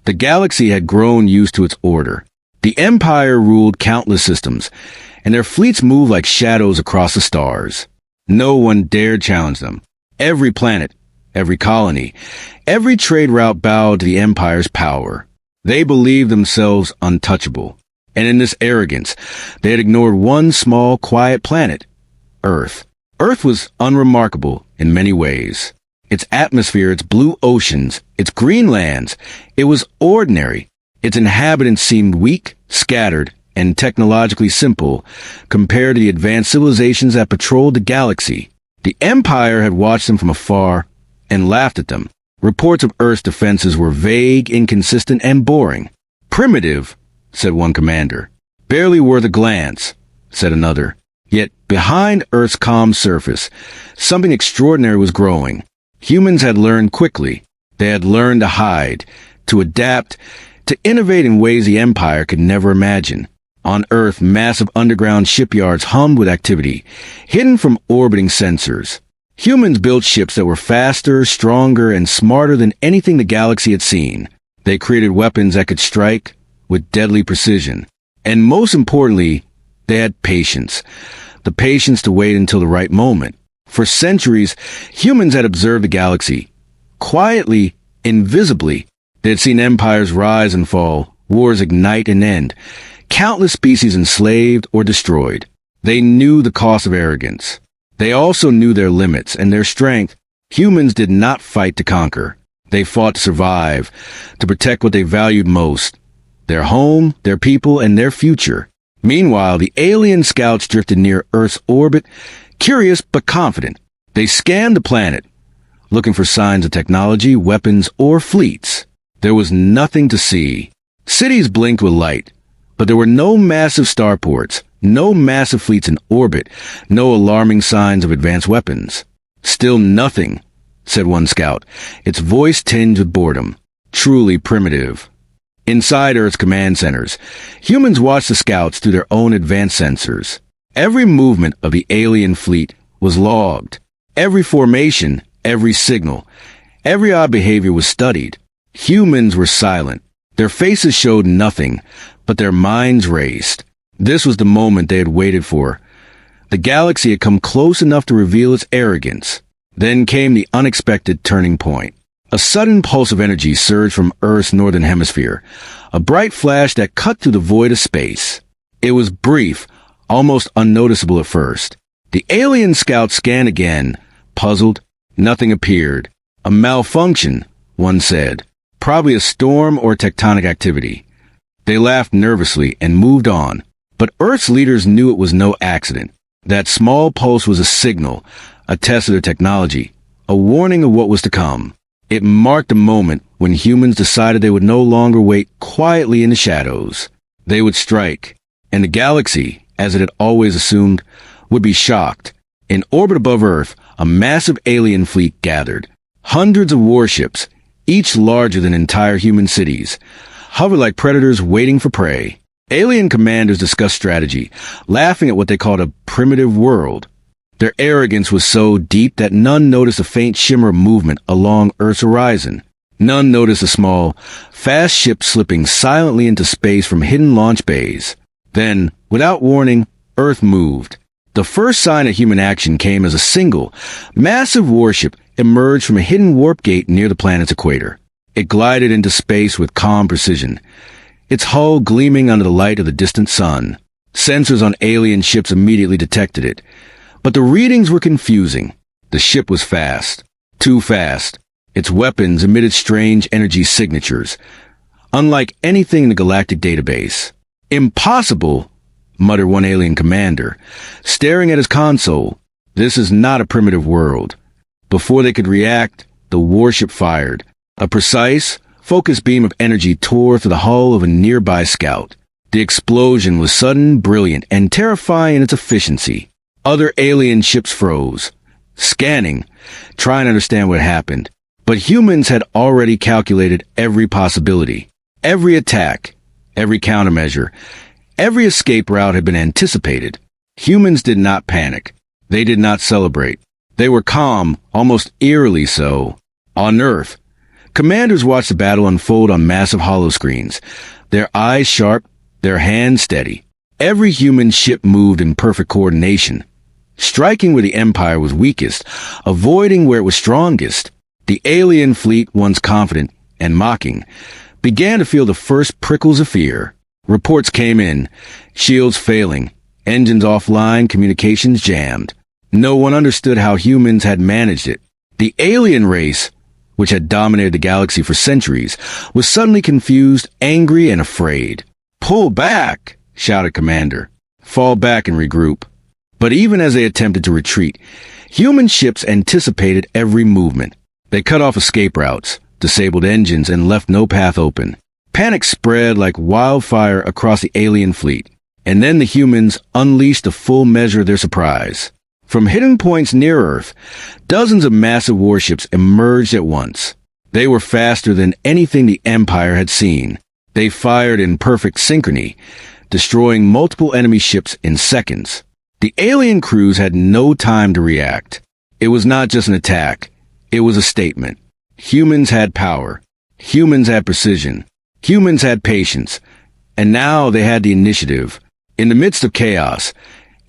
The galaxy had grown used to its order. The Empire ruled countless systems, and their fleets moved like shadows across the stars. No one dared challenge them. Every planet, every colony, every trade route bowed to the Empire's power. They believed themselves untouchable. And in this arrogance, they had ignored one small, quiet planet, Earth. Earth was unremarkable in many ways. Its atmosphere, its blue oceans, its green lands, it was ordinary. Its inhabitants seemed weak, scattered, and technologically simple compared to the advanced civilizations that patrolled the galaxy. The Empire had watched them from afar and laughed at them. Reports of Earth's defenses were vague, inconsistent, and boring. Primitive, said one commander. Barely worth a glance, said another. Yet behind Earth's calm surface, something extraordinary was growing. Humans had learned quickly. They had learned to hide, to adapt, to innovate in ways the Empire could never imagine. On Earth, massive underground shipyards hummed with activity, hidden from orbiting sensors. Humans built ships that were faster, stronger, and smarter than anything the galaxy had seen. They created weapons that could strike with deadly precision. And most importantly, they had patience. The patience to wait until the right moment. For centuries, humans had observed the galaxy. Quietly, invisibly, they had seen empires rise and fall, wars ignite and end, countless species enslaved or destroyed. They knew the cost of arrogance. They also knew their limits and their strength. Humans did not fight to conquer. They fought to survive, to protect what they valued most, their home, their people, and their future. Meanwhile, the alien scouts drifted near Earth's orbit, curious but confident. They scanned the planet, looking for signs of technology, weapons, or fleets. There was nothing to see. Cities blinked with light, but there were no massive starports, no massive fleets in orbit, no alarming signs of advanced weapons. Still nothing, said one scout, its voice tinged with boredom. Truly primitive. Inside Earth's command centers, humans watched the scouts through their own advanced sensors. Every movement of the alien fleet was logged. Every formation, every signal, every odd behavior was studied. Humans were silent. Their faces showed nothing, but their minds raced. This was the moment they had waited for. The galaxy had come close enough to reveal its arrogance. Then came the unexpected turning point. A sudden pulse of energy surged from Earth's northern hemisphere, a bright flash that cut through the void of space. It was brief, almost unnoticeable at first. The alien scouts scanned again, puzzled. Nothing appeared. A malfunction, one said. Probably a storm or tectonic activity. They laughed nervously and moved on. But Earth's leaders knew it was no accident. That small pulse was a signal, a test of their technology, a warning of what was to come. It marked a moment when humans decided they would no longer wait quietly in the shadows. They would strike, and the galaxy, as it had always assumed, would be shocked. In orbit above Earth, a massive alien fleet gathered. Hundreds of warships, each larger than entire human cities, hovered like predators waiting for prey. Alien commanders discussed strategy, laughing at what they called a primitive world. Their arrogance was so deep that none noticed a faint shimmer of movement along Earth's horizon. None noticed a small, fast ship slipping silently into space from hidden launch bays. Then, without warning, Earth moved. The first sign of human action came as a single, massive warship emerged from a hidden warp gate near the planet's equator. It glided into space with calm precision, its hull gleaming under the light of the distant sun. Sensors on alien ships immediately detected it. But the readings were confusing. The ship was fast. Too fast. Its weapons emitted strange energy signatures, unlike anything in the Galactic database. Impossible, muttered one alien commander, staring at his console. This is not a primitive world. Before they could react, the warship fired. A precise, focused beam of energy tore through the hull of a nearby scout. The explosion was sudden, brilliant, and terrifying in its efficiency. Other alien ships froze, scanning, trying to understand what happened. But humans had already calculated every possibility. Every attack, every countermeasure, every escape route had been anticipated. Humans did not panic. They did not celebrate. They were calm, almost eerily so. On Earth, Commanders watched the battle unfold on massive holoscreens, their eyes sharp, their hands steady. Every human ship moved in perfect coordination, striking where the Empire was weakest, avoiding where it was strongest. The alien fleet, once confident and mocking, began to feel the first prickles of fear. Reports came in, shields failing, engines offline, communications jammed. No one understood how humans had managed it. The alien race, which had dominated the galaxy for centuries, was suddenly confused, angry, and afraid. "Pull back!" shouted Commander. "Fall back and regroup." But even as they attempted to retreat, human ships anticipated every movement. They cut off escape routes, disabled engines, and left no path open. Panic spread like wildfire across the alien fleet, and then the humans unleashed the full measure of their surprise. From hidden points near Earth, dozens of massive warships emerged at once. They were faster than anything the Empire had seen. They fired in perfect synchrony, destroying multiple enemy ships in seconds. The alien crews had no time to react. It was not just an attack. It was a statement. Humans had power. Humans had precision. Humans had patience. And now they had the initiative. In the midst of chaos,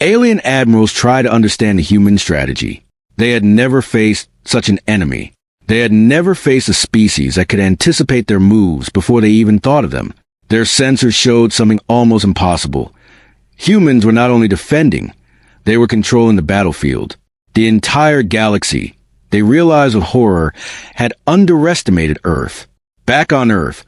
alien admirals tried to understand the human strategy. They had never faced such an enemy. They had never faced a species that could anticipate their moves before they even thought of them. Their sensors showed something almost impossible. Humans were not only defending, they were controlling the battlefield. The entire galaxy, they realized with horror, had underestimated Earth. Back on Earth,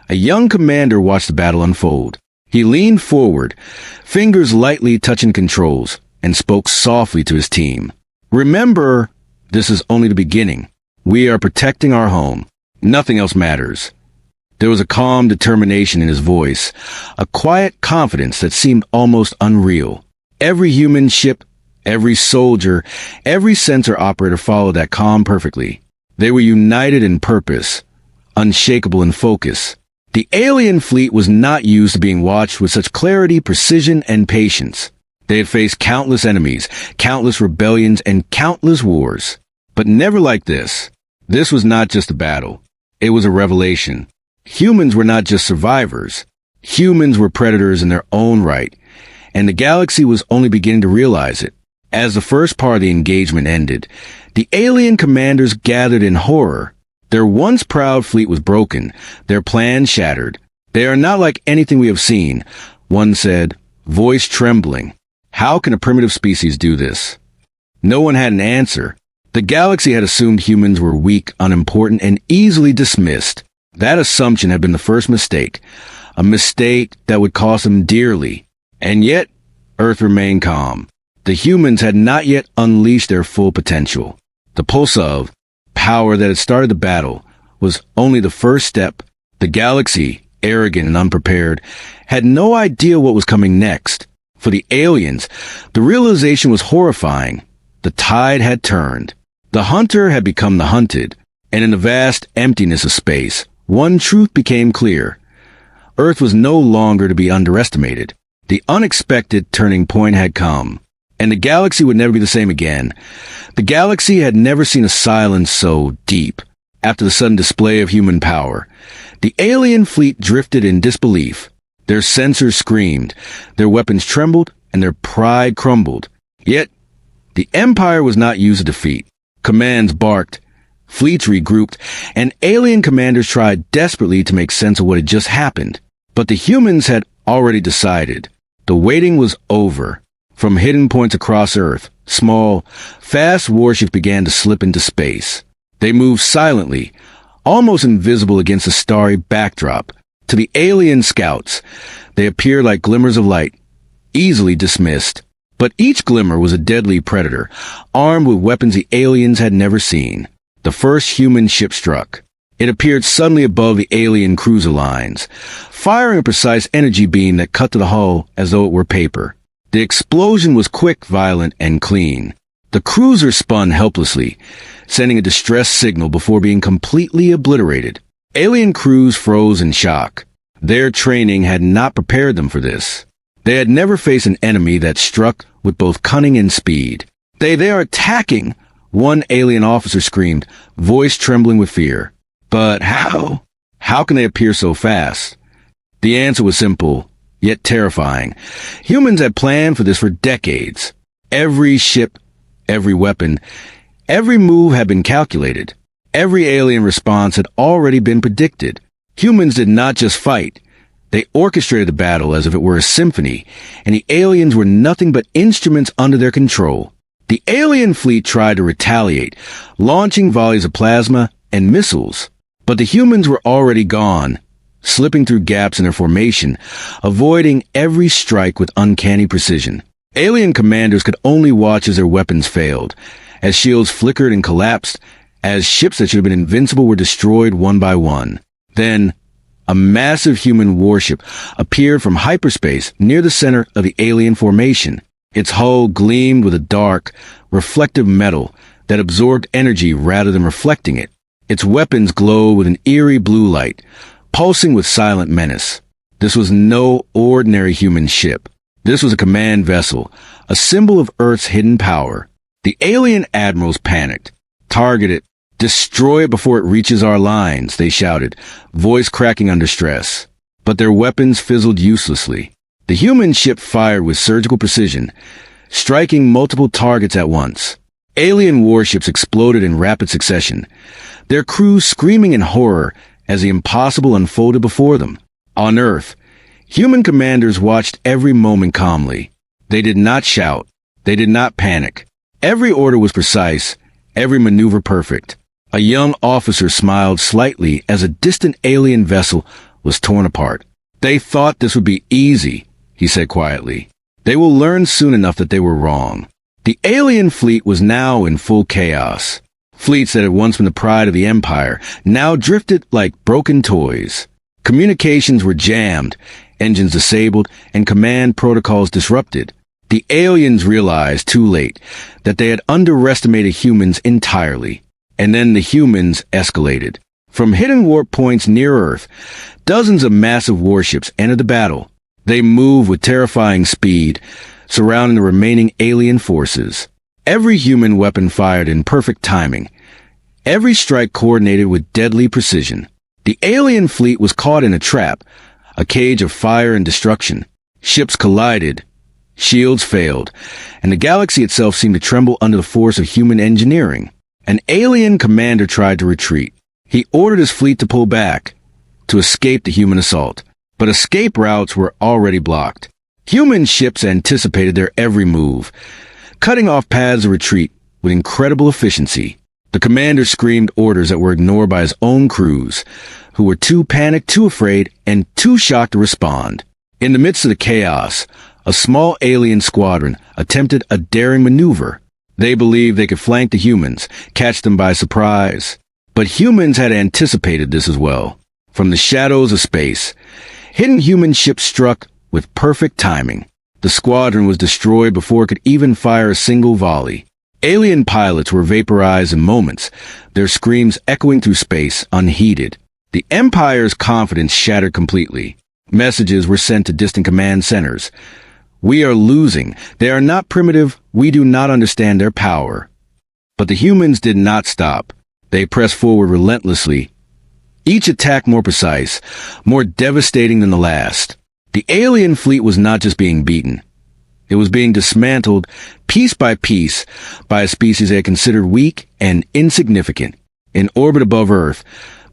a young commander watched the battle unfold. He leaned forward, fingers lightly touching controls, and spoke softly to his team. "Remember, this is only the beginning. We are protecting our home. Nothing else matters." There was a calm determination in his voice, a quiet confidence that seemed almost unreal. Every human ship, every soldier, every sensor operator followed that calm perfectly. They were united in purpose, unshakable in focus. The alien fleet was not used to being watched with such clarity, precision, and patience. They had faced countless enemies, countless rebellions, and countless wars. But never like this. This was not just a battle. It was a revelation. Humans were not just survivors. Humans were predators in their own right, and the galaxy was only beginning to realize it. As the first part of the engagement ended, the alien commanders gathered in horror. Their once proud fleet was broken, their plans shattered. "They are not like anything we have seen," one said, voice trembling. "How can a primitive species do this?" No one had an answer. The galaxy had assumed humans were weak, unimportant, and easily dismissed. That assumption had been the first mistake, a mistake that would cost them dearly. And yet, Earth remained calm. The humans had not yet unleashed their full potential. The pulse of power that had started the battle was only the first step. The galaxy, arrogant and unprepared, had no idea what was coming next. For the aliens, the realization was horrifying. The tide had turned. The hunter had become the hunted, and in the vast emptiness of space, one truth became clear. Earth was no longer to be underestimated. The unexpected turning point had come, and the galaxy would never be the same again. The galaxy had never seen a silence so deep. After the sudden display of human power, the alien fleet drifted in disbelief. Their sensors screamed, their weapons trembled, and their pride crumbled. Yet, the Empire was not used to defeat. Commands barked, fleets regrouped, and alien commanders tried desperately to make sense of what had just happened. But the humans had already decided. The waiting was over. From hidden points across Earth, small, fast warships began to slip into space. They moved silently, almost invisible against a starry backdrop. To the alien scouts, they appeared like glimmers of light, easily dismissed. But each glimmer was a deadly predator, armed with weapons the aliens had never seen. The first human ship struck. It appeared suddenly above the alien cruiser lines, firing a precise energy beam that cut to the hull as though it were paper. The explosion was quick, violent, and clean. The cruiser spun helplessly, sending a distress signal before being completely obliterated. Alien crews froze in shock. Their training had not prepared them for this. They had never faced an enemy that struck with both cunning and speed. They are attacking!" One alien officer screamed, voice trembling with fear. But how? How can they appear so fast? The answer was simple, yet terrifying. Humans had planned for this for decades. Every ship, every weapon, every move had been calculated. Every alien response had already been predicted. Humans did not just fight. They orchestrated the battle as if it were a symphony, and the aliens were nothing but instruments under their control. The alien fleet tried to retaliate, launching volleys of plasma and missiles. But the humans were already gone, slipping through gaps in their formation, avoiding every strike with uncanny precision. Alien commanders could only watch as their weapons failed, as shields flickered and collapsed, as ships that should have been invincible were destroyed one by one. Then, a massive human warship appeared from hyperspace near the center of the alien formation. Its hull gleamed with a dark, reflective metal that absorbed energy rather than reflecting it. Its weapons glowed with an eerie blue light, pulsing with silent menace. This was no ordinary human ship. This was a command vessel, a symbol of Earth's hidden power. The alien admirals panicked. Target it. Destroy it before it reaches our lines, they shouted, voice cracking under stress. But their weapons fizzled uselessly. The human ship fired with surgical precision, striking multiple targets at once. Alien warships exploded in rapid succession, their crews screaming in horror as the impossible unfolded before them. On Earth, human commanders watched every moment calmly. They did not shout. They did not panic. Every order was precise, every maneuver perfect. A young officer smiled slightly as a distant alien vessel was torn apart. They thought this would be easy, he said quietly. They will learn soon enough that they were wrong. The alien fleet was now in full chaos. Fleets that had once been the pride of the Empire now drifted like broken toys. Communications were jammed, engines disabled, and command protocols disrupted. The aliens realized too late that they had underestimated humans entirely. And then the humans escalated. From hidden warp points near Earth, dozens of massive warships entered the battle. They moved with terrifying speed, surrounding the remaining alien forces. Every human weapon fired in perfect timing. Every strike coordinated with deadly precision. The alien fleet was caught in a trap, a cage of fire and destruction. Ships collided, shields failed, and the galaxy itself seemed to tremble under the force of human engineering. An alien commander tried to retreat. He ordered his fleet to pull back, to escape the human assault. But escape routes were already blocked. Human ships anticipated their every move, cutting off paths of retreat with incredible efficiency. The commander screamed orders that were ignored by his own crews, who were too panicked, too afraid, and too shocked to respond. In the midst of the chaos, a small alien squadron attempted a daring maneuver. They believed they could flank the humans, catch them by surprise. But humans had anticipated this as well. From the shadows of space, hidden human ships struck with perfect timing. The squadron was destroyed before it could even fire a single volley. Alien pilots were vaporized in moments, their screams echoing through space unheeded. The Empire's confidence shattered completely. Messages were sent to distant command centers. We are losing. They are not primitive. We do not understand their power. But the humans did not stop. They pressed forward relentlessly, each attack more precise, more devastating than the last. The alien fleet was not just being beaten. It was being dismantled piece by piece by a species they had considered weak and insignificant. In orbit above Earth,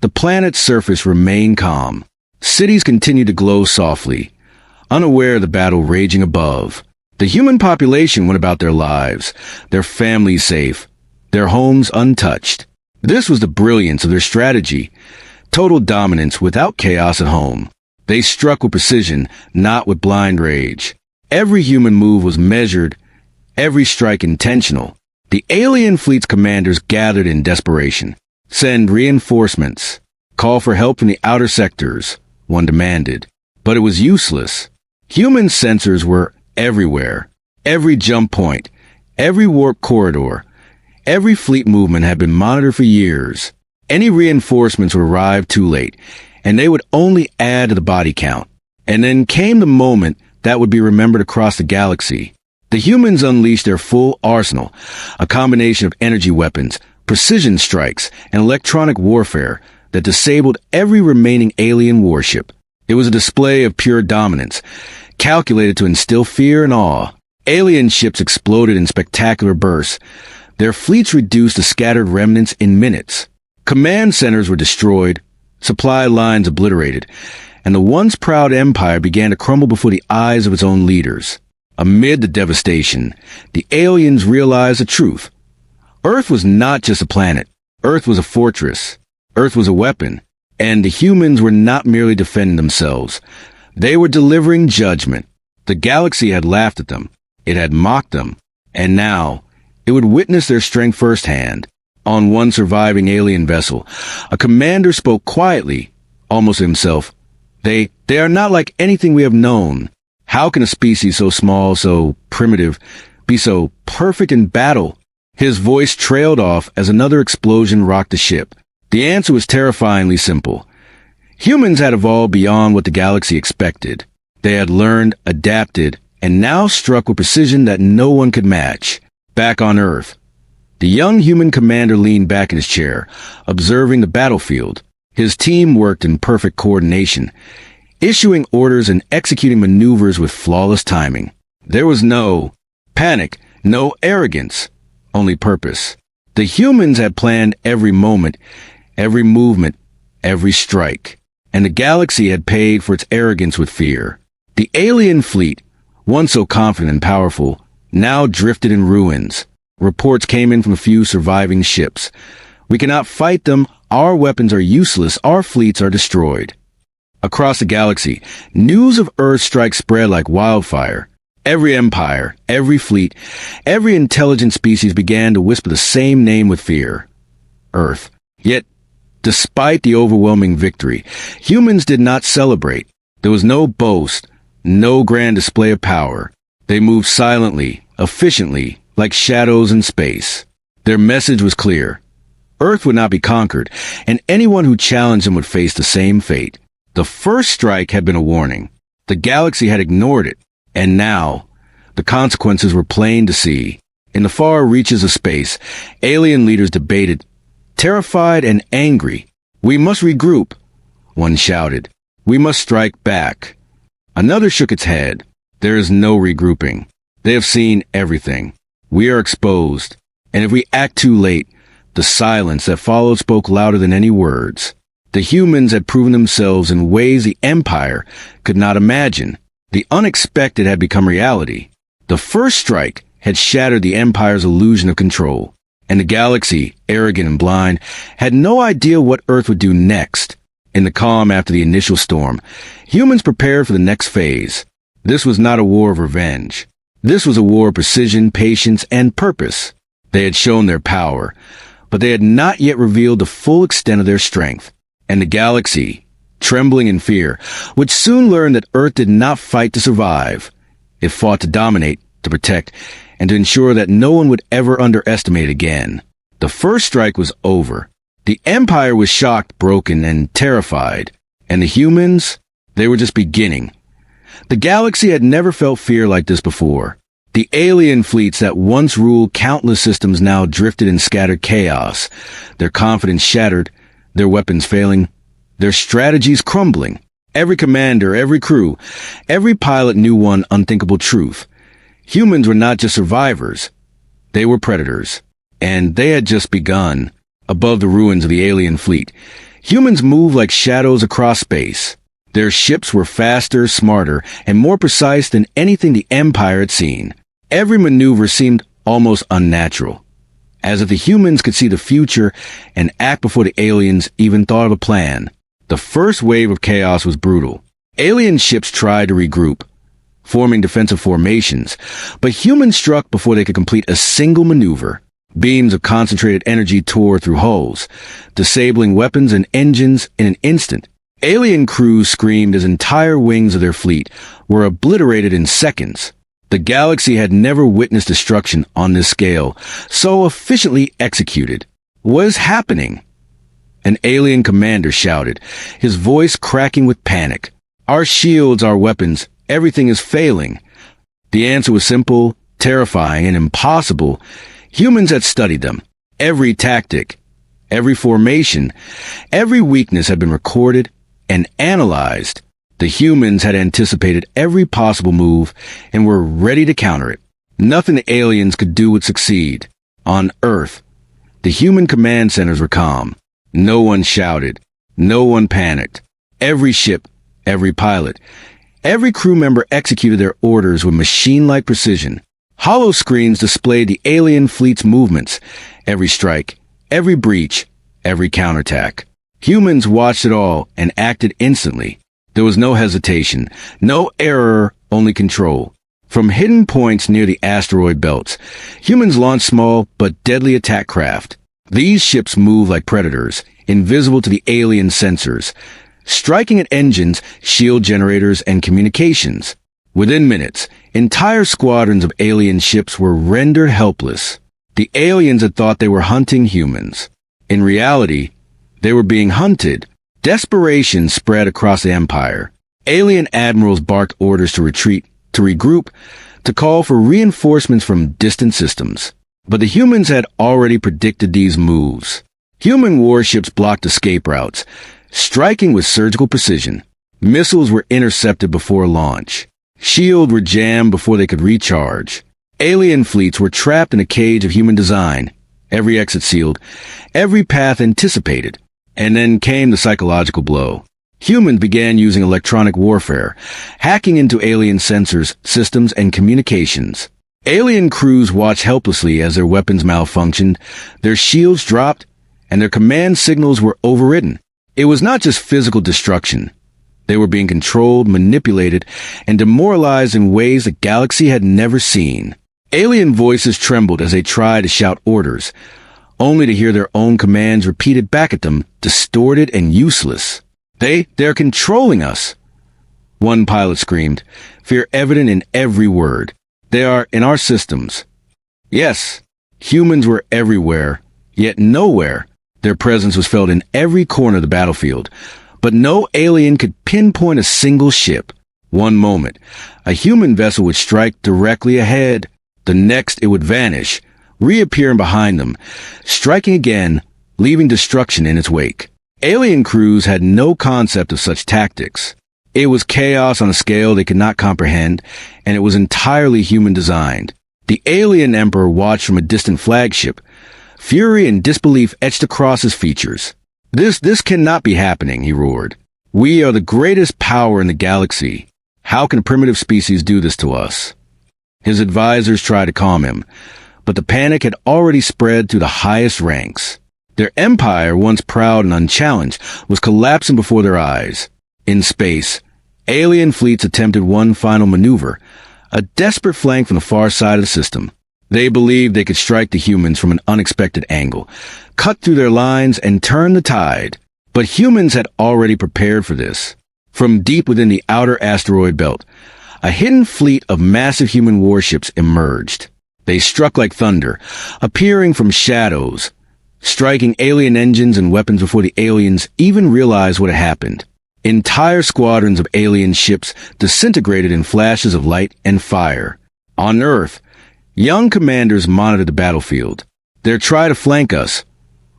the planet's surface remained calm. Cities continued to glow softly, unaware of the battle raging above. The human population went about their lives, their families safe, their homes untouched. This was the brilliance of their strategy. Total dominance without chaos at home. They struck with precision, not with blind rage. Every human move was measured, every strike intentional. The alien fleet's commanders gathered in desperation. Send reinforcements. Call for help from the outer sectors, one demanded. But it was useless. Human sensors were everywhere. Every jump point, every warp corridor, every fleet movement had been monitored for years. Any reinforcements would arrive too late, and they would only add to the body count. And then came the moment that would be remembered across the galaxy. The humans unleashed their full arsenal, a combination of energy weapons, precision strikes, and electronic warfare, that disabled every remaining alien warship. It was a display of pure dominance, calculated to instill fear and awe. Alien ships exploded in spectacular bursts, their fleets reduced to scattered remnants in minutes. Command centers were destroyed, supply lines obliterated, and the once proud empire began to crumble before the eyes of its own leaders. Amid the devastation, the aliens realized the truth. Earth was not just a planet. Earth was a fortress. Earth was a weapon. And the humans were not merely defending themselves. They were delivering judgment. The galaxy had laughed at them. It had mocked them. And now, it would witness their strength firsthand. On one surviving alien vessel, a commander spoke quietly, almost to himself. They are not like anything we have known. How can a species so small, so primitive, be so perfect in battle? His voice trailed off as another explosion rocked the ship. The answer was terrifyingly simple. Humans had evolved beyond what the galaxy expected. They had learned, adapted, and now struck with precision that no one could match. Back on Earth, the young human commander leaned back in his chair, observing the battlefield. His team worked in perfect coordination, issuing orders and executing maneuvers with flawless timing. There was no panic, no arrogance, only purpose. The humans had planned every moment, every movement, every strike, and the galaxy had paid for its arrogance with fear. The alien fleet, once so confident and powerful, now drifted in ruins. Reports came in from a few surviving ships. We cannot fight them, our weapons are useless, our fleets are destroyed. Across the galaxy, news of Earth's strike spread like wildfire. Every empire, every fleet, every intelligent species began to whisper the same name with fear. Earth. Yet, despite the overwhelming victory, humans did not celebrate. There was no boast, no grand display of power. They moved silently, efficiently, like shadows in space. Their message was clear. Earth would not be conquered, and anyone who challenged them would face the same fate. The first strike had been a warning. The galaxy had ignored it, and now, the consequences were plain to see. In the far reaches of space, alien leaders debated, terrified and angry. We must regroup, one shouted. We must strike back. Another shook its head. There is no regrouping. They have seen everything. We are exposed, and if we act too late, the silence that followed spoke louder than any words. The humans had proven themselves in ways the Empire could not imagine. The unexpected had become reality. The first strike had shattered the Empire's illusion of control, and the galaxy, arrogant and blind, had no idea what Earth would do next. In the calm after the initial storm, humans prepared for the next phase. This was not a war of revenge. This was a war of precision, patience, and purpose. They had shown their power, but they had not yet revealed the full extent of their strength. And the galaxy, trembling in fear, would soon learn that Earth did not fight to survive. It fought to dominate, to protect, and to ensure that no one would ever underestimate it again. The first strike was over. The Empire was shocked, broken, and terrified. And the humans, they were just beginning. The galaxy had never felt fear like this before. The alien fleets that once ruled countless systems now drifted in scattered chaos, their confidence shattered, their weapons failing, their strategies crumbling. Every commander, every crew, every pilot knew one unthinkable truth. Humans were not just survivors. They were predators. And they had just begun. Above the ruins of the alien fleet, humans moved like shadows across space. Their ships were faster, smarter, and more precise than anything the Empire had seen. Every maneuver seemed almost unnatural, as if the humans could see the future and act before the aliens even thought of a plan. The first wave of chaos was brutal. Alien ships tried to regroup, forming defensive formations, but humans struck before they could complete a single maneuver. Beams of concentrated energy tore through hulls, disabling weapons and engines in an instant. Alien crews screamed as entire wings of their fleet were obliterated in seconds. The galaxy had never witnessed destruction on this scale, so efficiently executed. What is happening? An alien commander shouted, his voice cracking with panic. Our shields, our weapons, everything is failing. The answer was simple, terrifying, and impossible. Humans had studied them. Every tactic, Every formation, every weakness had been recorded and analyzed. The humans had anticipated every possible move and were ready to counter it. Nothing the aliens could do would succeed. On Earth, the human command centers were calm. No one shouted. No one panicked. Every ship, every pilot, every crew member executed their orders with machine-like precision. Hollow screens displayed the alien fleet's movements, every strike, every breach, every counterattack. Humans watched it all and acted instantly. There was no hesitation, no error, only control. From hidden points near the asteroid belts, humans launched small but deadly attack craft. These ships moved like predators, invisible to the alien sensors, striking at engines, shield generators, and communications. Within minutes, entire squadrons of alien ships were rendered helpless. The aliens had thought they were hunting humans. In reality, they were being hunted. Desperation spread across the Empire. Alien admirals barked orders to retreat, to regroup, to call for reinforcements from distant systems. But the humans had already predicted these moves. Human warships blocked escape routes, striking with surgical precision. Missiles were intercepted before launch. Shields were jammed before they could recharge. Alien fleets were trapped in a cage of human design, every exit sealed, every path anticipated. And then came the psychological blow. Humans began using electronic warfare, hacking into alien sensors, systems, and communications. Alien crews watched helplessly as their weapons malfunctioned, their shields dropped, and their command signals were overridden. It was not just physical destruction. They were being controlled, manipulated, and demoralized in ways the galaxy had never seen. Alien voices trembled as they tried to shout orders, only to hear their own commands repeated back at them, distorted and useless. They're controlling us. One pilot screamed, fear evident in every word. They are in our systems. Yes, humans were everywhere, yet nowhere. Their presence was felt in every corner of the battlefield, but no alien could pinpoint a single ship. One moment, a human vessel would strike directly ahead. The next, it would vanish, reappearing behind them, striking again, leaving destruction in its wake. Alien crews had no concept of such tactics. It was chaos on a scale they could not comprehend, and it was entirely human-designed. The alien emperor watched from a distant flagship. Fury and disbelief etched across his features. This cannot be happening, he roared. We are the greatest power in the galaxy. How can a primitive species do this to us? His advisors tried to calm him, but the panic had already spread to the highest ranks. Their empire, once proud and unchallenged, was collapsing before their eyes. In space, alien fleets attempted one final maneuver, a desperate flank from the far side of the system. They believed they could strike the humans from an unexpected angle, cut through their lines, and turn the tide. But humans had already prepared for this. From deep within the outer asteroid belt, a hidden fleet of massive human warships emerged. They struck like thunder, appearing from shadows, striking alien engines and weapons before the aliens even realized what had happened. Entire squadrons of alien ships disintegrated in flashes of light and fire. On Earth, young commanders monitored the battlefield. "They're trying to flank us,"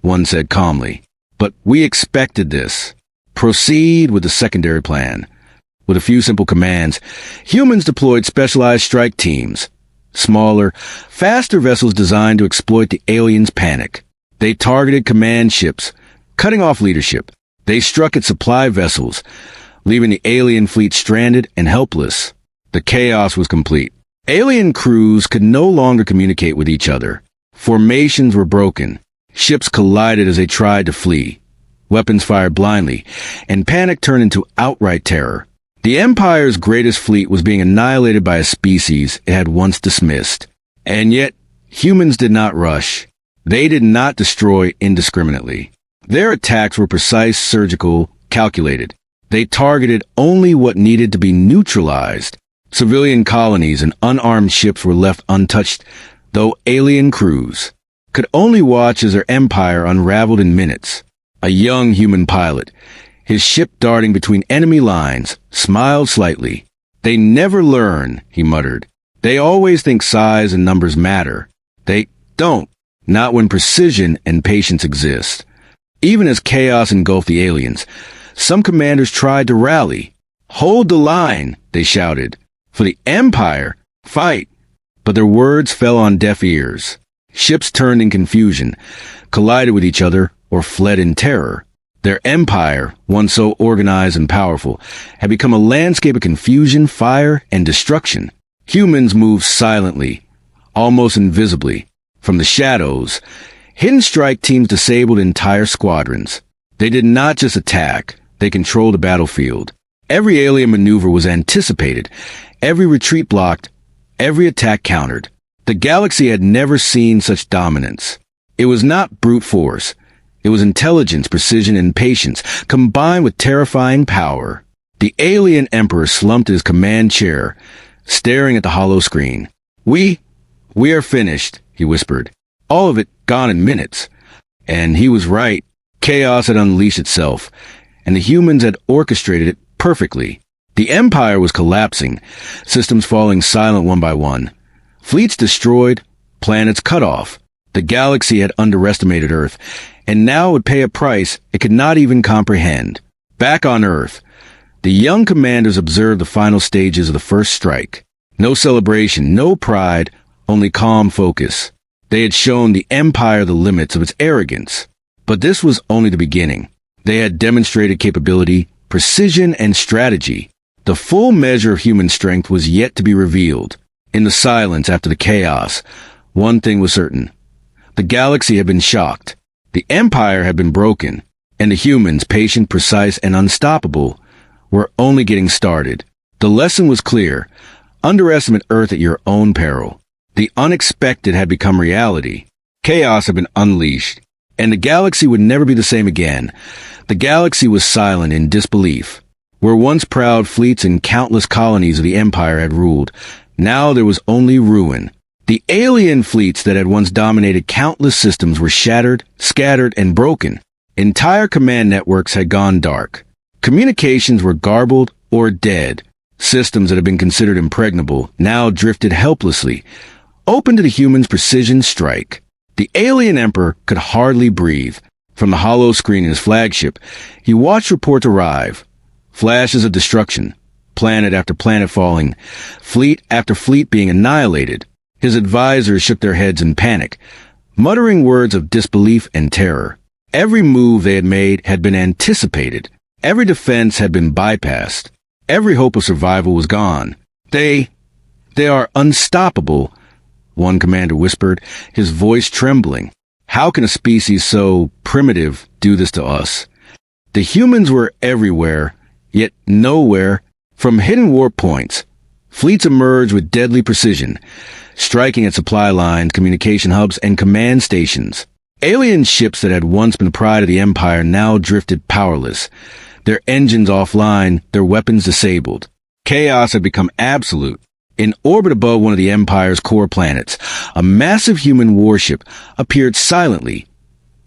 one said calmly. "But we expected this. Proceed with the secondary plan." With a few simple commands, humans deployed specialized strike teams. Smaller, faster vessels designed to exploit the aliens' panic. They targeted command ships, cutting off leadership. They struck at supply vessels, leaving the alien fleet stranded and helpless. The chaos was complete. Alien crews could no longer communicate with each other. Formations were broken. Ships collided as they tried to flee. Weapons fired blindly, and panic turned into outright terror. The Empire's greatest fleet was being annihilated by a species it had once dismissed. And yet, humans did not rush. They did not destroy indiscriminately. Their attacks were precise, surgical, calculated. They targeted only what needed to be neutralized. Civilian colonies and unarmed ships were left untouched, though alien crews could only watch as their empire unraveled in minutes. A young human pilot, his ship darting between enemy lines, smiled slightly. "They never learn," he muttered. "They always think size and numbers matter. They don't. Not when precision and patience exist." Even as chaos engulfed the aliens, some commanders tried to rally. "Hold the line," they shouted. "For the Empire, fight!" But their words fell on deaf ears. Ships turned in confusion, collided with each other, or fled in terror. Their empire, once so organized and powerful, had become a landscape of confusion, fire, and destruction. Humans moved silently, almost invisibly. From the shadows, hidden strike teams disabled entire squadrons. They did not just attack, they controlled the battlefield. Every alien maneuver was anticipated, every retreat blocked, every attack countered. The galaxy had never seen such dominance. It was not brute force. It was intelligence, precision, and patience, combined with terrifying power. The alien emperor slumped in his command chair, staring at the hollow screen. We are finished," he whispered. "All of it gone in minutes." And he was right. Chaos had unleashed itself, and the humans had orchestrated it perfectly. The Empire was collapsing, systems falling silent one by one. Fleets destroyed, planets cut off. The galaxy had underestimated Earth, and now it would pay a price it could not even comprehend. Back on Earth, the young commanders observed the final stages of the first strike. No celebration, no pride, only calm focus. They had shown the Empire the limits of its arrogance. But this was only the beginning. They had demonstrated capability, precision, and strategy. The full measure of human strength was yet to be revealed. In the silence after the chaos, one thing was certain. The galaxy had been shocked. The Empire had been broken. And the humans, patient, precise, and unstoppable, were only getting started. The lesson was clear. Underestimate Earth at your own peril. The unexpected had become reality. Chaos had been unleashed. And the galaxy would never be the same again. The galaxy was silent in disbelief. Where once proud fleets and countless colonies of the Empire had ruled, now there was only ruin. The alien fleets that had once dominated countless systems were shattered, scattered, and broken. Entire command networks had gone dark. Communications were garbled or dead. Systems that had been considered impregnable now drifted helplessly, open to the humans' precision strike. The alien emperor could hardly breathe. From the hollow screen in his flagship, he watched reports arrive. Flashes of destruction, planet after planet falling, fleet after fleet being annihilated. His advisors shook their heads in panic, muttering words of disbelief and terror. Every move they had made had been anticipated. Every defense had been bypassed. Every hope of survival was gone. They are unstoppable, one commander whispered, his voice trembling. How can a species so primitive do this to us? The humans were everywhere, yet nowhere. From hidden warp points, fleets emerged with deadly precision, striking at supply lines, communication hubs, and command stations. Alien ships that had once been the pride of the Empire now drifted powerless, their engines offline, their weapons disabled. Chaos had become absolute. In orbit above one of the Empire's core planets, a massive human warship appeared silently,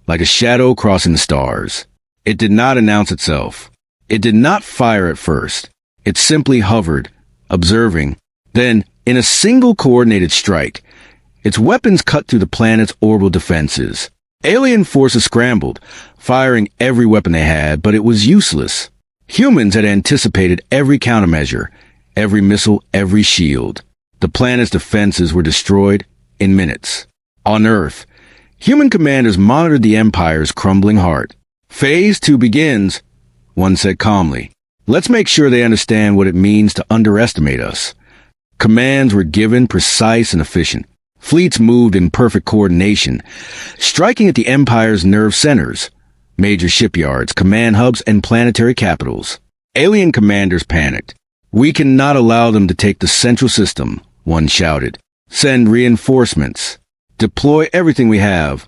like a shadow crossing the stars. It did not announce itself. It did not fire at first. It simply hovered, observing. Then, in a single coordinated strike, its weapons cut through the planet's orbital defenses. Alien forces scrambled, firing every weapon they had, but it was useless. Humans had anticipated every countermeasure, every missile, every shield. The planet's defenses were destroyed in minutes. On Earth, human commanders monitored the Empire's crumbling heart. Phase 2 begins, one said calmly. Let's make sure they understand what it means to underestimate us. Commands were given, precise and efficient. Fleets moved in perfect coordination, striking at the Empire's nerve centers, major shipyards, command hubs, and planetary capitals. Alien commanders panicked. We cannot allow them to take the central system, one shouted. Send reinforcements. Deploy everything we have.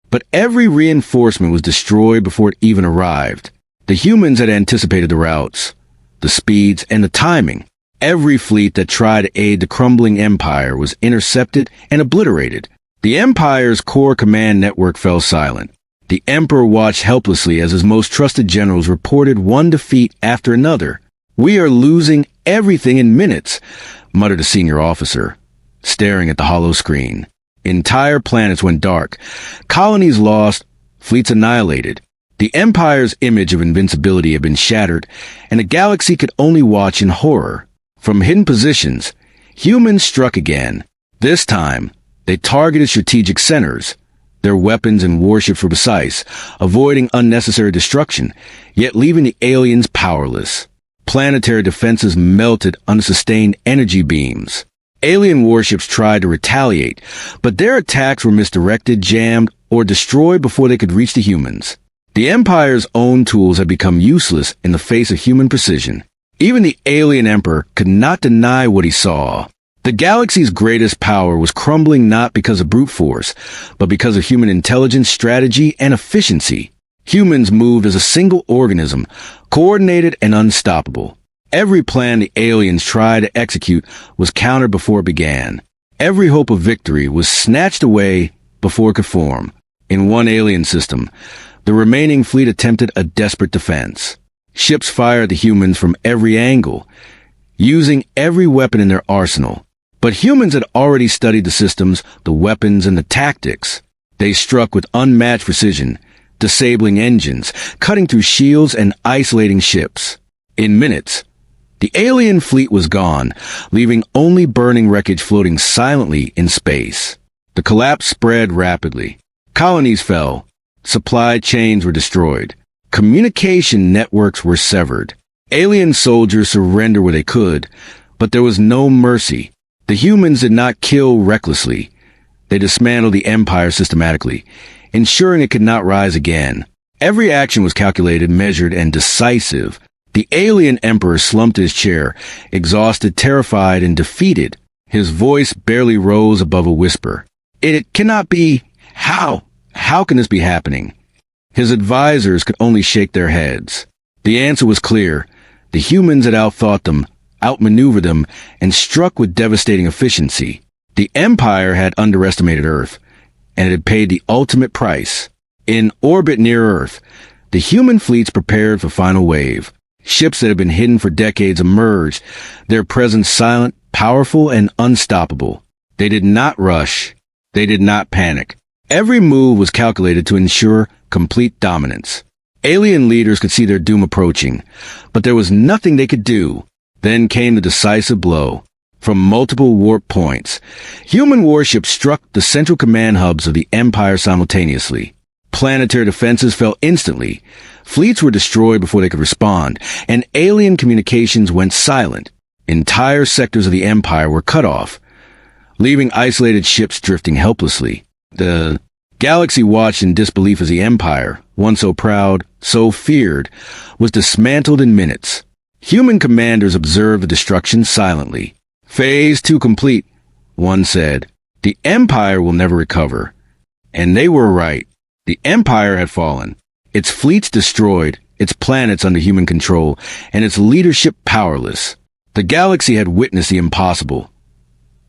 But every reinforcement was destroyed before it even arrived. The humans had anticipated the routes, the speeds, and the timing. Every fleet that tried to aid the crumbling Empire was intercepted and obliterated. The Empire's core command network fell silent. The Emperor watched helplessly as his most trusted generals reported one defeat after another. We are losing everything in minutes, muttered a senior officer, staring at the hollow screen. Entire planets went dark. Colonies lost, fleets annihilated. The Empire's image of invincibility had been shattered, and the galaxy could only watch in horror. From hidden positions, humans struck again. This time, they targeted strategic centers. Their weapons and warships were precise, avoiding unnecessary destruction, yet leaving the aliens powerless. Planetary defenses melted under sustained energy beams. Alien warships tried to retaliate, but their attacks were misdirected, jammed, or destroyed before they could reach the humans. The Empire's own tools had become useless in the face of human precision. Even the alien emperor could not deny what he saw. The galaxy's greatest power was crumbling not because of brute force, but because of human intelligence, strategy, and efficiency. Humans moved as a single organism, coordinated and unstoppable. Every plan the aliens tried to execute was countered before it began. Every hope of victory was snatched away before it could form. In one alien system, the remaining fleet attempted a desperate defense. Ships fired the humans from every angle, using every weapon in their arsenal. But humans had already studied the systems, the weapons, and the tactics. They struck with unmatched precision, disabling engines, cutting through shields, and isolating ships. In minutes, the alien fleet was gone, leaving only burning wreckage floating silently in space. The collapse spread rapidly. Colonies fell. Supply chains were destroyed. Communication networks were severed. Alien soldiers surrendered where they could, but there was no mercy. The humans did not kill recklessly. They dismantled the Empire systematically, ensuring it could not rise again. Every action was calculated, measured, and decisive. The alien emperor slumped his chair, exhausted, terrified, and defeated. His voice barely rose above a whisper. It cannot be. How? How can this be happening? His advisors could only shake their heads. The answer was clear. The humans had outthought them, outmaneuvered them, and struck with devastating efficiency. The Empire had underestimated Earth, and it had paid the ultimate price. In orbit near Earth, the human fleets prepared for final wave. Ships that had been hidden for decades emerged, their presence silent, powerful, and unstoppable. They did not rush. They did not panic. Every move was calculated to ensure complete dominance. Alien leaders could see their doom approaching, but there was nothing they could do. Then came the decisive blow. From multiple warp points, human warships struck the central command hubs of the Empire simultaneously. Planetary defenses fell instantly. Fleets were destroyed before they could respond, and alien communications went silent. Entire sectors of the Empire were cut off, leaving isolated ships drifting helplessly. The galaxy watched in disbelief as the Empire, once so proud, so feared, was dismantled in minutes. Human commanders observed the destruction silently. Phase 2 complete, one said. The Empire will never recover. And they were right. The Empire had fallen. Its fleets destroyed, its planets under human control, and its leadership powerless. The galaxy had witnessed the impossible.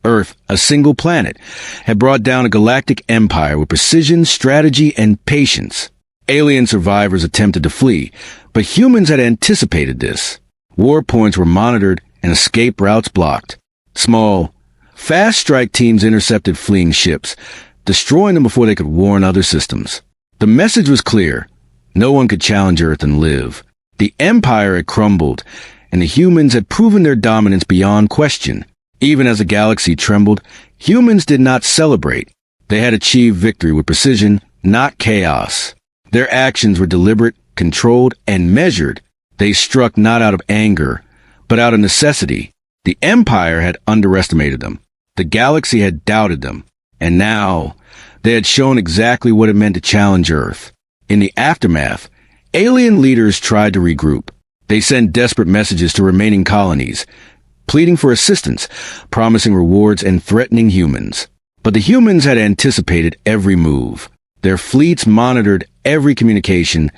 Earth, a single planet, had brought down a galactic empire with precision, strategy, and patience. Alien survivors attempted to flee, but humans had anticipated this. War points were monitored and escape routes blocked. Small, fast strike teams intercepted fleeing ships, destroying them before they could warn other systems. The message was clear. No one could challenge Earth and live. The Empire had crumbled, and the humans had proven their dominance beyond question. Even as the galaxy trembled, humans did not celebrate. They had achieved victory with precision, not chaos. Their actions were deliberate, controlled, and measured. They struck not out of anger, but out of necessity. The Empire had underestimated them. The galaxy had doubted them. And now, they had shown exactly what it meant to challenge Earth. In the aftermath, alien leaders tried to regroup. They sent desperate messages to remaining colonies, pleading for assistance, promising rewards, and threatening humans. But the humans had anticipated every move. Their fleets monitored every communication,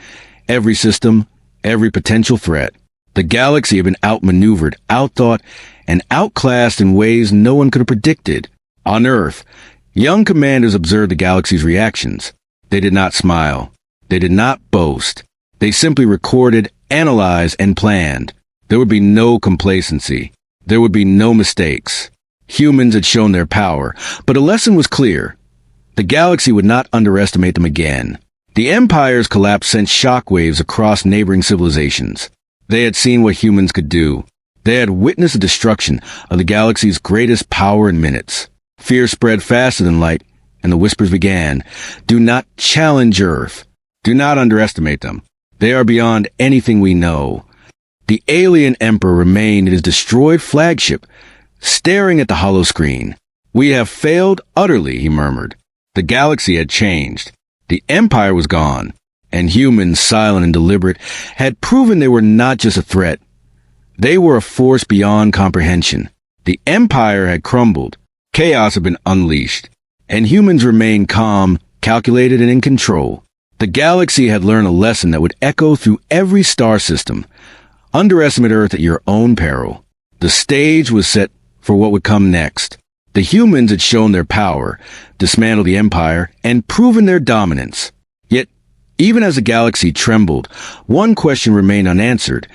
every system, every potential threat. The galaxy had been outmaneuvered, outthought, and outclassed in ways no one could have predicted. On Earth, young commanders observed the galaxy's reactions. They did not smile. They did not boast. They simply recorded, analyzed, and planned. There would be no complacency. There would be no mistakes. Humans had shown their power, but a lesson was clear. The galaxy would not underestimate them again. The Empire's collapse sent shockwaves across neighboring civilizations. They had seen what humans could do. They had witnessed the destruction of the galaxy's greatest power in minutes. Fear spread faster than light, and the whispers began. Do not challenge Earth. Do not underestimate them. They are beyond anything we know. The alien Emperor remained in his destroyed flagship, staring at the hollow screen. We have failed utterly, he murmured. The galaxy had changed. The Empire was gone, and humans, silent and deliberate, had proven they were not just a threat. They were a force beyond comprehension. The Empire had crumbled. Chaos had been unleashed, and humans remained calm, calculated, and in control. The galaxy had learned a lesson that would echo through every star system. Underestimate Earth at your own peril. The stage was set for what would come next. The humans had shown their power, dismantled the Empire, and proven their dominance. Yet, even as the galaxy trembled, one question remained unanswered.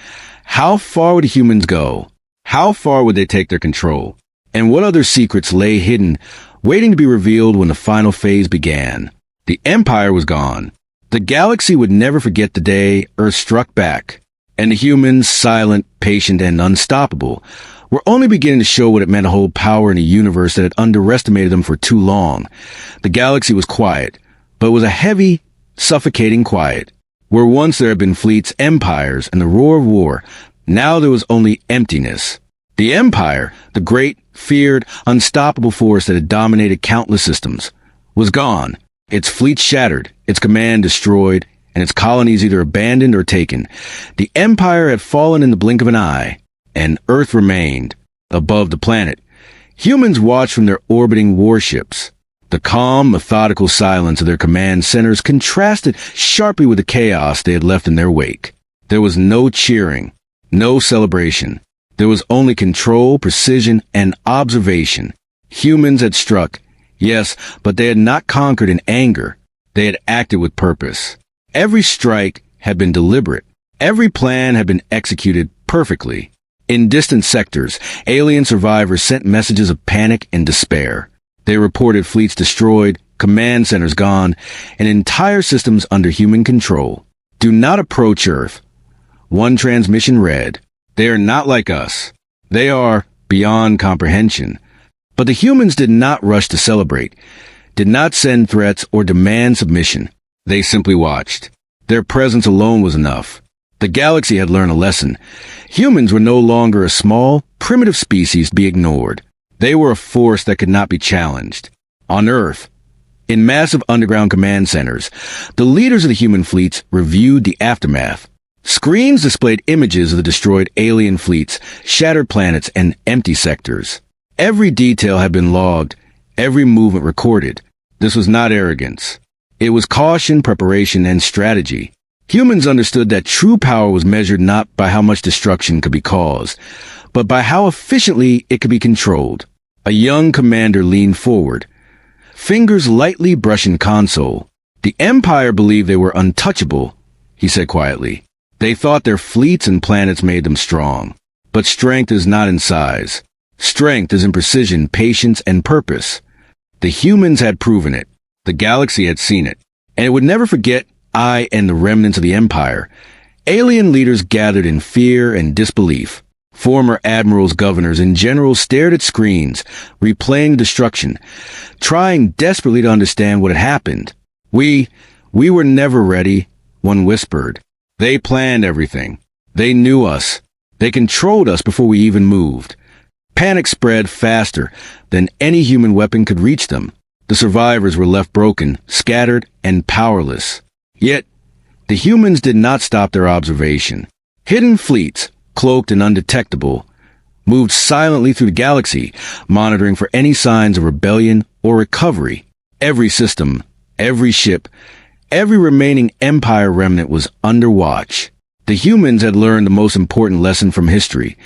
How far would the humans go? How far would they take their control? And what other secrets lay hidden, waiting to be revealed when the final phase began? The Empire was gone. The galaxy would never forget the day Earth struck back, and the humans, silent, patient, and unstoppable, were only beginning to show what it meant to hold power in a universe that had underestimated them for too long. The galaxy was quiet, but it was a heavy, suffocating quiet. Where once there had been fleets, empires, and the roar of war, now there was only emptiness. The Empire, the great, feared, unstoppable force that had dominated countless systems, was gone. Its fleet shattered, its command destroyed, and its colonies either abandoned or taken. The Empire had fallen in the blink of an eye, and Earth remained above the planet. Humans watched from their orbiting warships. The calm, methodical silence of their command centers contrasted sharply with the chaos they had left in their wake. There was no cheering, no celebration. There was only control, precision, and observation. Humans had struck, yes, but they had not conquered in anger. They had acted with purpose. Every strike had been deliberate. Every plan had been executed perfectly. In distant sectors, alien survivors sent messages of panic and despair. They reported fleets destroyed, command centers gone, and entire systems under human control. Do not approach Earth. One transmission read, they are not like us. They are beyond comprehension. But the humans did not rush to celebrate, did not send threats or demand submission. They simply watched. Their presence alone was enough. The galaxy had learned a lesson. Humans were no longer a small, primitive species to be ignored. They were a force that could not be challenged. On Earth, in massive underground command centers, the leaders of the human fleets reviewed the aftermath. Screens displayed images of the destroyed alien fleets, shattered planets, and empty sectors. Every detail had been logged, every movement recorded. This was not arrogance. It was caution, preparation, and strategy. Humans understood that true power was measured not by how much destruction could be caused, but by how efficiently it could be controlled. A young commander leaned forward, fingers lightly brushing console. The Empire believed they were untouchable, he said quietly. They thought their fleets and planets made them strong. But strength is not in size. Strength is in precision, patience, and purpose. The humans had proven it. The galaxy had seen it. And it would never forget I and the remnants of the Empire. Alien leaders gathered in fear and disbelief. Former admirals, governors, and generals stared at screens, replaying destruction, trying desperately to understand what had happened. We were never ready, one whispered. They planned everything. They knew us. They controlled us before we even moved. Panic spread faster than any human weapon could reach them. The survivors were left broken, scattered, and powerless. Yet, the humans did not stop their observation. Hidden fleets, cloaked and undetectable, moved silently through the galaxy, monitoring for any signs of rebellion or recovery. Every system, every ship, every remaining Empire remnant was under watch. The humans had learned the most important lesson from history.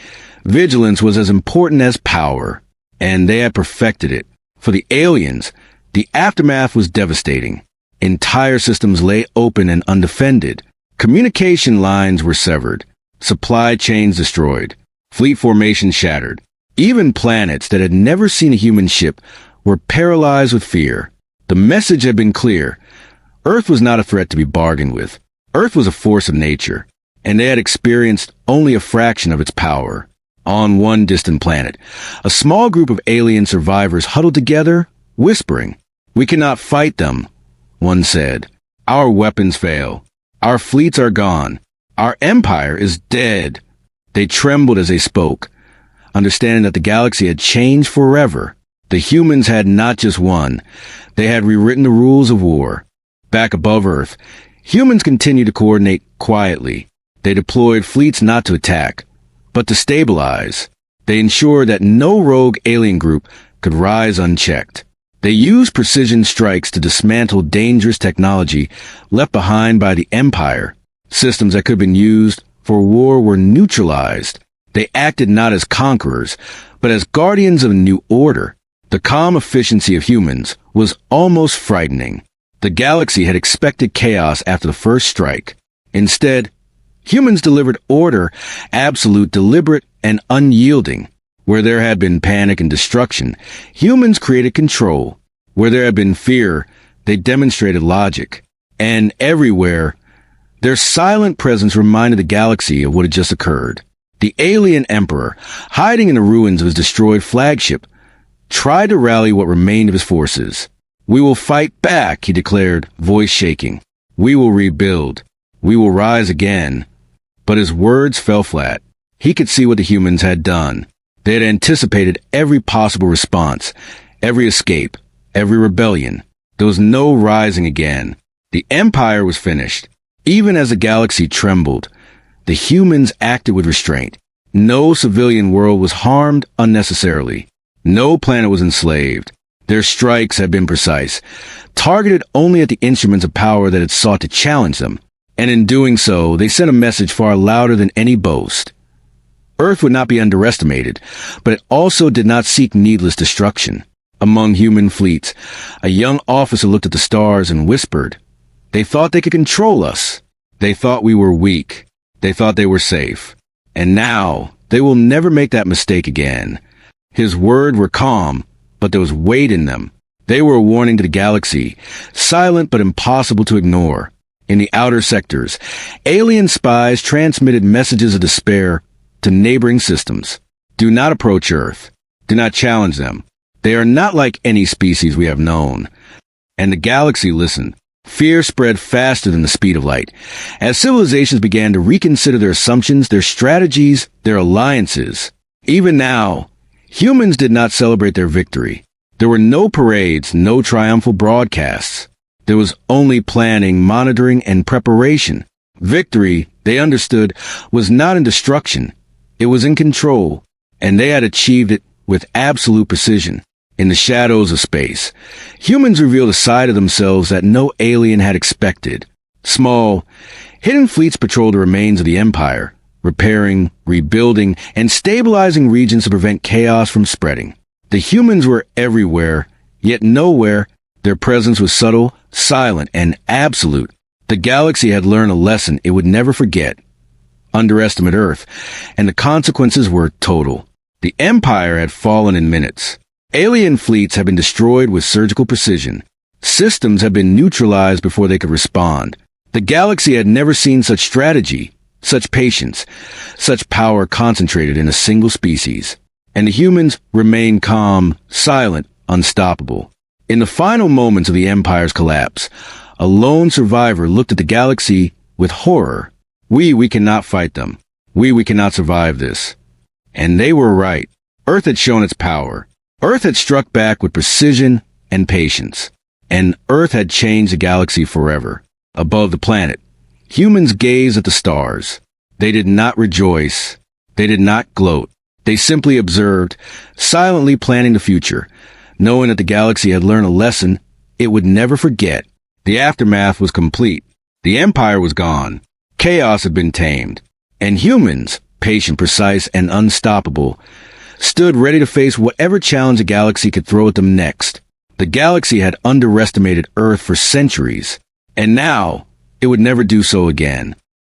Vigilance was as important as power, and they had perfected it. For the aliens, the aftermath was devastating. Entire systems lay open and undefended. Communication lines were severed. Supply chains destroyed. Fleet formation shattered. Even planets that had never seen a human ship were paralyzed with fear. The message had been clear. Earth was not a threat to be bargained with. Earth was a force of nature, and they had experienced only a fraction of its power. On one distant planet, a small group of alien survivors huddled together, whispering. "We cannot fight them," one said. "Our weapons fail. Our fleets are gone. Our empire is dead." They trembled as they spoke, understanding that the galaxy had changed forever. The humans had not just won, they had rewritten the rules of war. Back above Earth, humans continued to coordinate quietly. They deployed fleets not to attack, but to stabilize. They ensured that no rogue alien group could rise unchecked. They used precision strikes to dismantle dangerous technology left behind by the Empire. Systems that could have been used for war were neutralized. They acted not as conquerors, but as guardians of a new order. The calm efficiency of humans was almost frightening. The galaxy had expected chaos after the first strike. Instead, humans delivered order, absolute, deliberate, and unyielding. Where there had been panic and destruction, humans created control. Where there had been fear, they demonstrated logic. And everywhere, their silent presence reminded the galaxy of what had just occurred. The alien emperor, hiding in the ruins of his destroyed flagship, tried to rally what remained of his forces. "We will fight back," he declared, voice shaking. "We will rebuild. We will rise again." But his words fell flat. He could see what the humans had done. They had anticipated every possible response, every escape, every rebellion. There was no rising again. The Empire was finished. Even as the galaxy trembled, the humans acted with restraint. No civilian world was harmed unnecessarily. No planet was enslaved. Their strikes had been precise, targeted only at the instruments of power that had sought to challenge them. And in doing so, they sent a message far louder than any boast. Earth would not be underestimated, but it also did not seek needless destruction. Among human fleets, a young officer looked at the stars and whispered, "They thought they could control us. They thought we were weak. They thought they were safe. And now, they will never make that mistake again." His words were calm, but there was weight in them. They were a warning to the galaxy, silent but impossible to ignore. In the outer sectors, alien spies transmitted messages of despair to neighboring systems. "Do not approach Earth. Do not challenge them. They are not like any species we have known." And the galaxy listened. Fear spread faster than the speed of light. As civilizations began to reconsider their assumptions, their strategies, their alliances. Even now, humans did not celebrate their victory. There were no parades, no triumphal broadcasts. There was only planning, monitoring, and preparation. Victory, they understood, was not in destruction. It was in control, and they had achieved it with absolute precision. In the shadows of space, humans revealed a side of themselves that no alien had expected. Small, hidden fleets patrolled the remains of the Empire, repairing, rebuilding, and stabilizing regions to prevent chaos from spreading. The humans were everywhere, yet nowhere. Their presence was subtle, silent, and absolute. The galaxy had learned a lesson it would never forget. Underestimate Earth, and the consequences were total. The Empire had fallen in minutes. Alien fleets had been destroyed with surgical precision. Systems had been neutralized before they could respond. The galaxy had never seen such strategy, such patience, such power concentrated in a single species. And the humans remained calm, silent, unstoppable. In the final moments of the Empire's collapse, a lone survivor looked at the galaxy with horror. We cannot fight them. We cannot survive this." And they were right. Earth had shown its power. Earth had struck back with precision and patience. And Earth had changed the galaxy forever. Above the planet, humans gazed at the stars. They did not rejoice. They did not gloat. They simply observed, silently planning the future, knowing that the galaxy had learned a lesson it would never forget. The aftermath was complete. The Empire was gone. Chaos had been tamed. And humans, patient, precise, and unstoppable, stood ready to face whatever challenge the galaxy could throw at them next. The galaxy had underestimated Earth for centuries, and now it would never do so again.